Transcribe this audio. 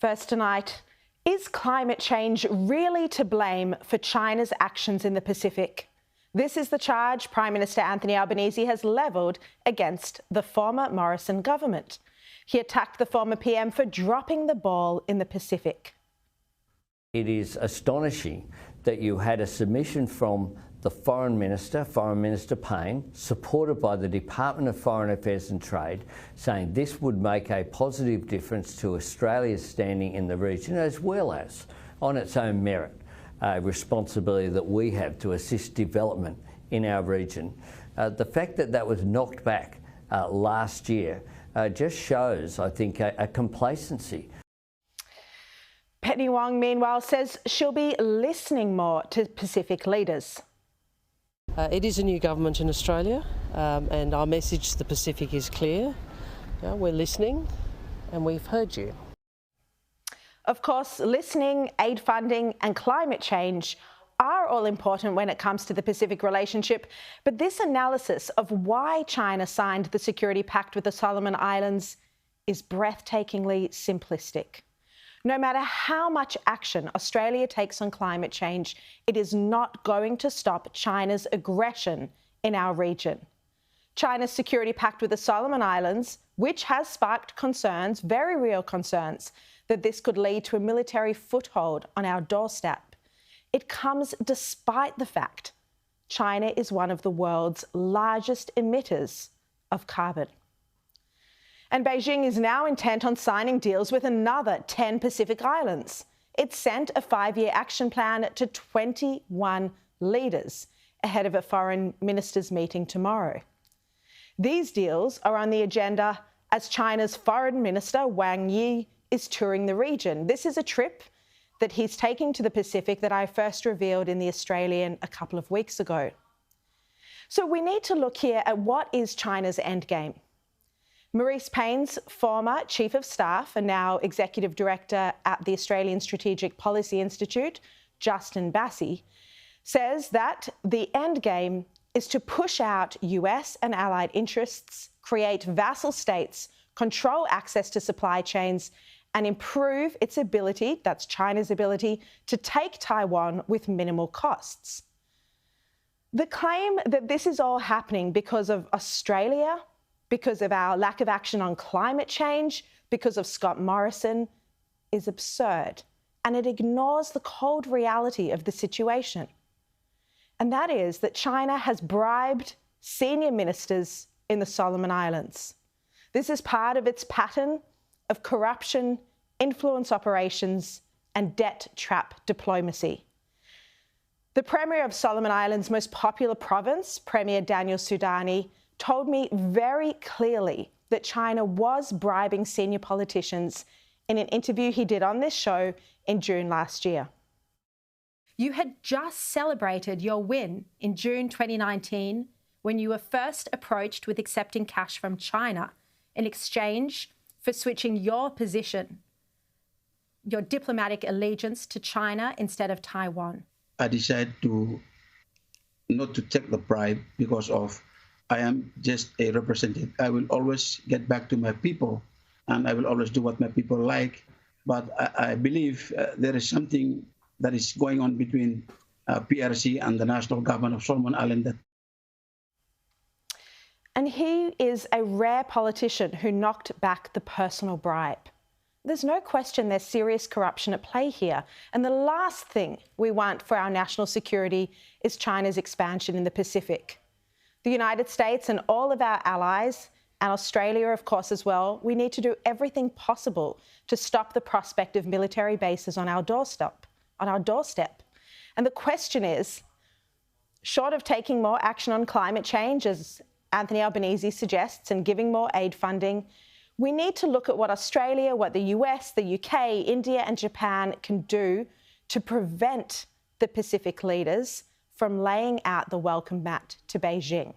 First tonight, is climate change really to blame for China's actions in the Pacific? This is the charge Prime Minister Anthony Albanese has levelled against the former Morrison government. He attacked the former PM for dropping the ball in the Pacific. It is astonishing that you had a submission from the Foreign Minister Payne, supported by the Department of Foreign Affairs and Trade, saying this would make a positive difference to Australia's standing in the region, as well as, on its own merit, a responsibility that we have to assist development in our region. The fact that that was knocked back last year just shows, I think, a complacency. Penny Wong, meanwhile, says she'll be listening more to Pacific leaders. It is a new government in Australia, and our message to the Pacific is clear. We're listening and we've heard you. Of course, listening, aid funding and climate change are all important when it comes to the Pacific relationship, but this analysis of why China signed the security pact with the Solomon Islands is breathtakingly simplistic. No matter how much action Australia takes on climate change, it is not going to stop China's aggression in our region. China's security pact with the Solomon Islands, which has sparked concerns, very real concerns, that this could lead to a military foothold on our doorstep. It comes despite the fact China is one of the world's largest emitters of carbon. And Beijing is now intent on signing deals with another 10 Pacific islands. It sent a 5-year action plan to 21 leaders ahead of a foreign ministers' meeting tomorrow. These deals are on the agenda as China's Foreign Minister Wang Yi is touring the region. This is a trip that he's taking to the Pacific that I first revealed in The Australian a couple of weeks ago. So we need to look here at what is China's endgame. Marise Payne's former Chief of Staff and now Executive Director at the Australian Strategic Policy Institute, Justin Bassey, says that the endgame is to push out US and allied interests, create vassal states, control access to supply chains, and improve its ability, that's China's ability, to take Taiwan with minimal costs. The claim that this is all happening because of Australia, because of our lack of action on climate change, because of Scott Morrison, is absurd, and it ignores the cold reality of the situation. And that is that China has bribed senior ministers in the Solomon Islands. This is part of its pattern of corruption, influence operations, and debt trap diplomacy. The Premier of Solomon Islands' most popular province, Premier Daniel Sudani, told me very clearly that China was bribing senior politicians in an interview he did on this show in June last year. You had just celebrated your win in June 2019 when you were first approached with accepting cash from China in exchange for switching your position, your diplomatic allegiance to China instead of Taiwan. I decided not to take the bribe because of I am just a representative. I will always get back to my people and I will always do what my people like. But I believe there is something that is going on between PRC and the national government of Solomon Islands. And he is a rare politician who knocked back the personal bribe. There's no question there's serious corruption at play here. And the last thing we want for our national security is China's expansion in the Pacific. The United States and all of our allies, and Australia, of course, as well, we need to do everything possible to stop the prospect of military bases on our doorstep. And the question is, short of taking more action on climate change, as Anthony Albanese suggests, and giving more aid funding, we need to look at what Australia, what the US, the UK, India and Japan can do to prevent the Pacific leaders from laying out the welcome mat to Beijing.